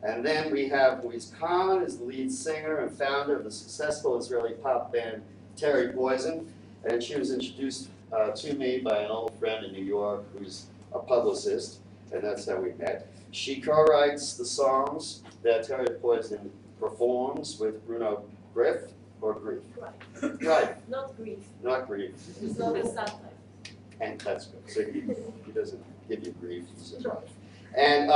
And then we have Louise Kahn as the lead singer and founder of the successful Israeli pop band Terry Poison. And she was introduced to me by an old friend in New York who's a publicist, and that's how we met. She co-writes the songs that Terry Poison performs with Bruno Griff, or Grief? Right. Right. Not grief. Not Grief. It's not a sad type. And that's good. So he doesn't give you grief, he says right. And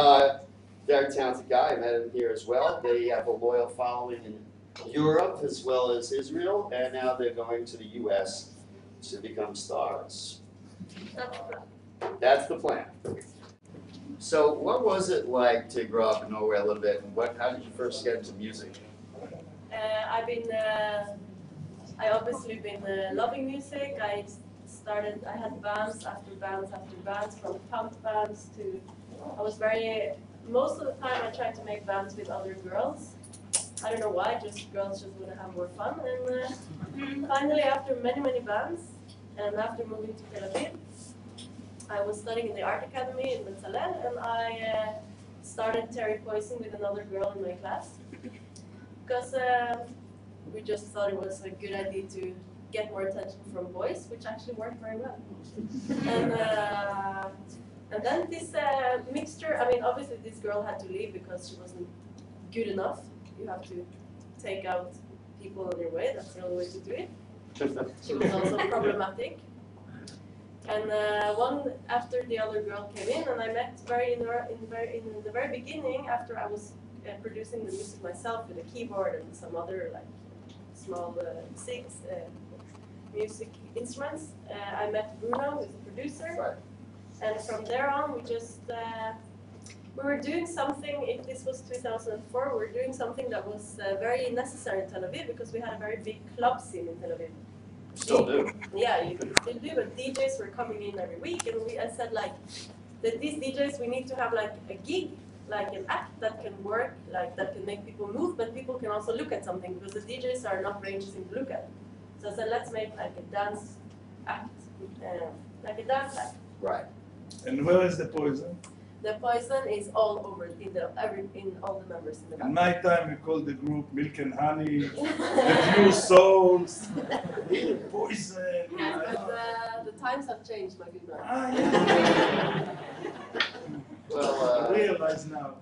they're a talented guy. I met him here as well. They have a loyal following in Europe as well as Israel, and now they're going to the US to become stars. That's the plan. So what was it like to grow up in Norway a little bit, and how did you first get into music? I obviously been loving music. I had bands after bands after bands, from punk bands to, most of the time I tried to make bands with other girls. I don't know why, girls just want to have more fun. And finally, after many bands, and after moving to Tel Aviv, I was studying in the art academy in Betzalel, and I started Terry Poison with another girl in my class. Because we just thought it was a good idea to get more attention from boys, which actually worked very well. And then this mixture, obviously this girl had to leave because she wasn't good enough. You have to take out people on your way, that's the only way to do it. She was also problematic. And one after the other girl came in, and I met in the very beginning, after I was producing the music myself with a keyboard and some other small music instruments. I met Bruno, who's the producer, Right. And from there on we just we were doing something. If this was 2004, we were doing something that was very necessary in Tel Aviv, because we had a very big club scene in Tel Aviv. Still do. Yeah, you still do, but DJs were coming in every week, and I said that these DJs, we need to have a gig, an act that can work, that can make people move, but people can also look at something, because the DJs are not very interesting to look at. So I said, let's make a dance act, Right. And where is the Poison? The Poison is all over in all the members in the band. In my time, we called the group Milk and Honey, the Pure Souls, Poison. Yes, but the times have changed, my good man. Yeah. Well, I realize now.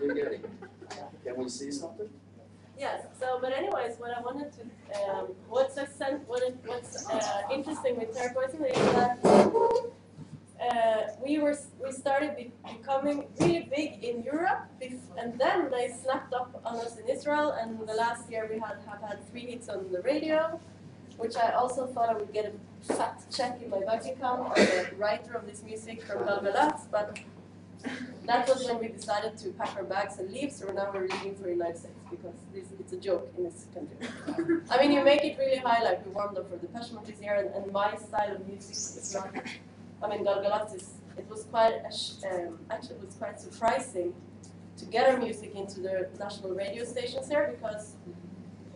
you're getting. Can we see something? Yes. So, but anyways, what I wanted to, what's interesting with Terry Poison is that we started becoming really big in Europe, and then they snapped up on us in Israel. And the last year we have had 3 hits on the radio, which I also thought I would get a fat check in my bank account as the writer of this music from Galgalatz, but that was when we decided to pack our bags and leave. So now we're leaving for the United States, because it's a joke in this country. You make it really high, we warmed up for the Passion this year, and my style of music is not. Galgalatz it was quite actually it was quite surprising to get our music into the national radio stations here, because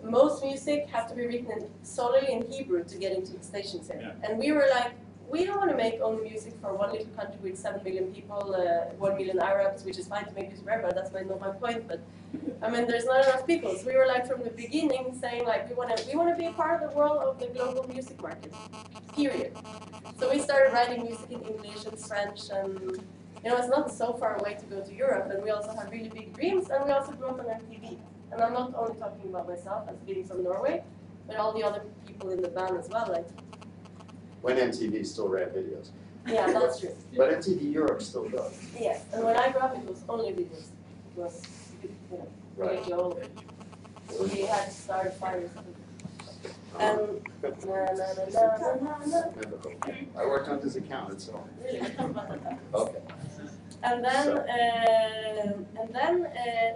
most music have to be written solely in Hebrew to get into the stations here. Yeah. And we were like, we don't want to make only music for one little country with 7 million people, 1 million Arabs, which is fine to make music for everybody, that's not my point, but there's not enough people. So we were from the beginning saying we want to be a part of the world of the global music market, period. So we started writing music in English and French, and it's not so far away to go to Europe, and we also have really big dreams, and we also grew up on MTV. And I'm not only talking about myself as being from Norway, but all the other people in the band as well. When MTV still ran videos. Yeah, that's true. But MTV Europe still does. Yes, and when I grew up, it was only videos. It was, Right. radio. We had to start fires. And I worked on this account, so. really, Okay. And then,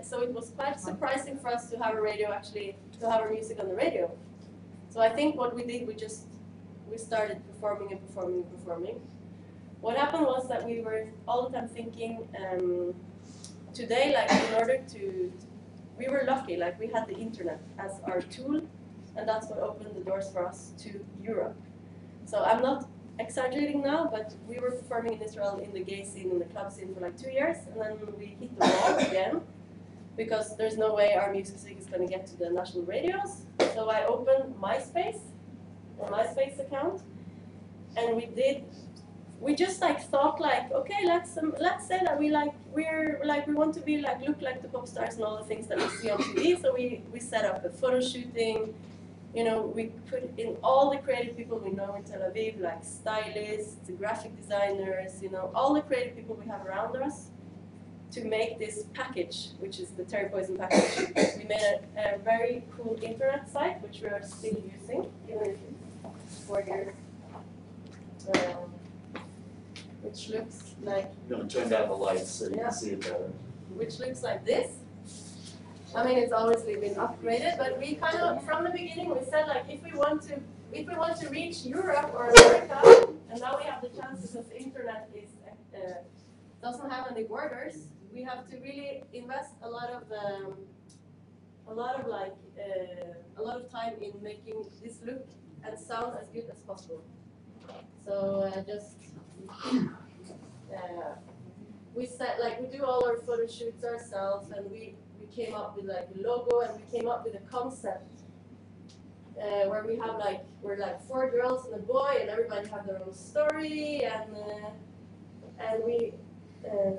so it was quite surprising for us to have to have our music on the radio. So I think what we did, we started performing and performing and performing. What happened was that we were all the time thinking, today, in order to, we were lucky, we had the internet as our tool, and that's what opened the doors for us to Europe. So I'm not exaggerating now, but we were performing in Israel in the gay scene, in the club scene for 2 years, and then we hit the wall again. because there's no way our music is going to get to the national radios. So I opened MySpace, a MySpace account, and we just like thought like, okay, let's say that we want to be like look like the pop stars and all the things that we see on TV. So we set up a photo shooting. You know, we put in all the creative people we know in Tel Aviv, like stylists, graphic designers, you know, all the creative people we have around us, to make this package, which is the Terry Poison package. We made a very cool internet site, which we are still using, even if it's 4 years. Which looks like. I'm going to turn down the lights so you Yeah. can see it better. Which looks like this. I mean, it's obviously been upgraded, but we kind of, from the beginning, we said like, if we want to reach Europe or America, and now we have the chance because the internet is doesn't have any borders, we have to really invest a lot of time in making this look and sound as good as possible. So we said like we do all our photo shoots ourselves, and we came up with like a logo, and we came up with a concept where we're like 4 girls and a boy, and everybody have their own story, and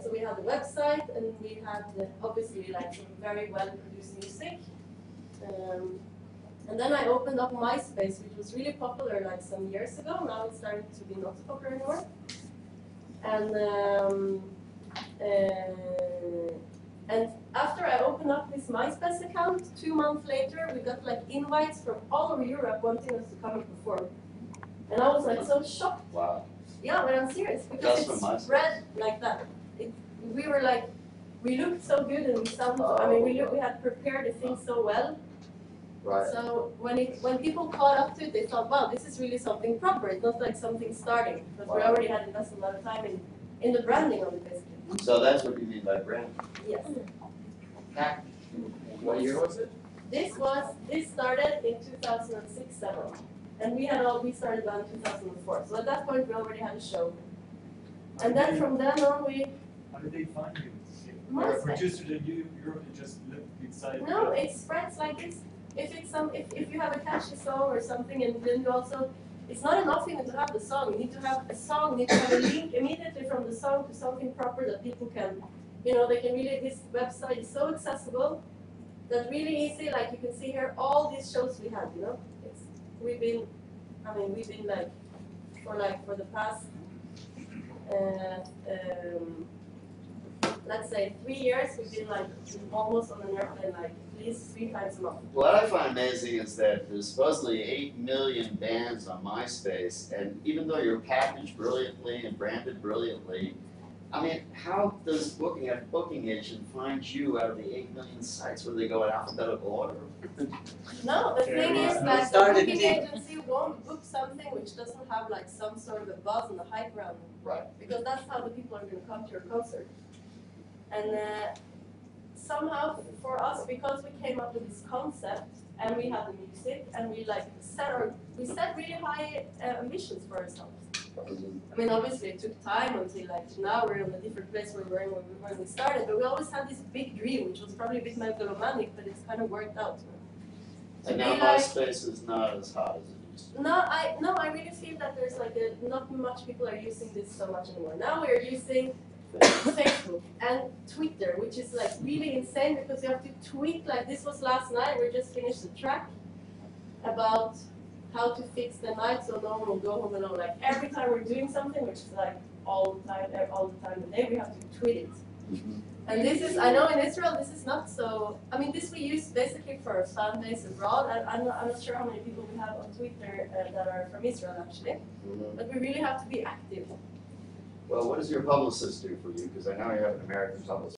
so we had the website, and we had obviously like some very well produced music. And then I opened up MySpace, which was really popular like some years ago. Now it's starting to be not so popular anymore. And after I opened up this MySpace account, 2 months later, we got like invites from all over Europe wanting us to come and perform. And I was like so shocked. Wow. Yeah, but I'm serious, because it's spread like that. We were like, we looked so good and we sounded. I mean, we had prepared the thing so well. Right. So when people caught up to it, they thought, wow, this is really something proper. It's not like something starting, because we already had invested a lot of time in the branding of it, basically. So that's what you mean by brand. Yes. What year was it? This started in 2006-07, and we started about in 2004. So at that point, we already had a show. And then from then on, How did they find you? MySpace. You're a producer that you just look inside. No, it spreads like this. If you have a catchy song or something, and then you also, it's not enough even to have the song. You need to have a song. You need to have a link immediately from the song to something proper that people can, they can really. This website is so accessible that really easy. Like you can see here all these shows we had. We've been like for the past. Let's say 3 years, we've been like almost on an airplane like at least 3 times a month. What I find amazing is that there's supposedly 8 million bands on MySpace, and even though you're packaged brilliantly and branded brilliantly, I mean, how does booking agent find you out of the 8 million sites? Where they go in alphabetical order? No, the thing is that the booking agency won't book something which doesn't have like some sort of a buzz and a hype around it. Right. Because that's how the people are going to come to your concert. And somehow for us, because we came up with this concept and we had the music and we set really high ambitions for ourselves. I mean, obviously it took time until like now we're in a different place where we were when we started, but we always had this big dream, which was probably a bit megalomaniac, but it's kind of worked out. And now MySpace is not as hot as it used to be. No, I really feel that there's like not much people are using this so much anymore. Now we are using Facebook and Twitter, which is like really insane because you have to tweet. Like this was last night, we just finished a track about how to fix the night so no one will go home alone. Like every time we're doing something, which is like all the time of the day, we have to tweet it. Mm-hmm. And this is, I know in Israel this is not so, I mean this we use basically for our fan base abroad. I'm not sure how many people we have on Twitter that are from Israel actually, but we really have to be active. Well, what does your publicist do for you? Because I know you have an American publicist.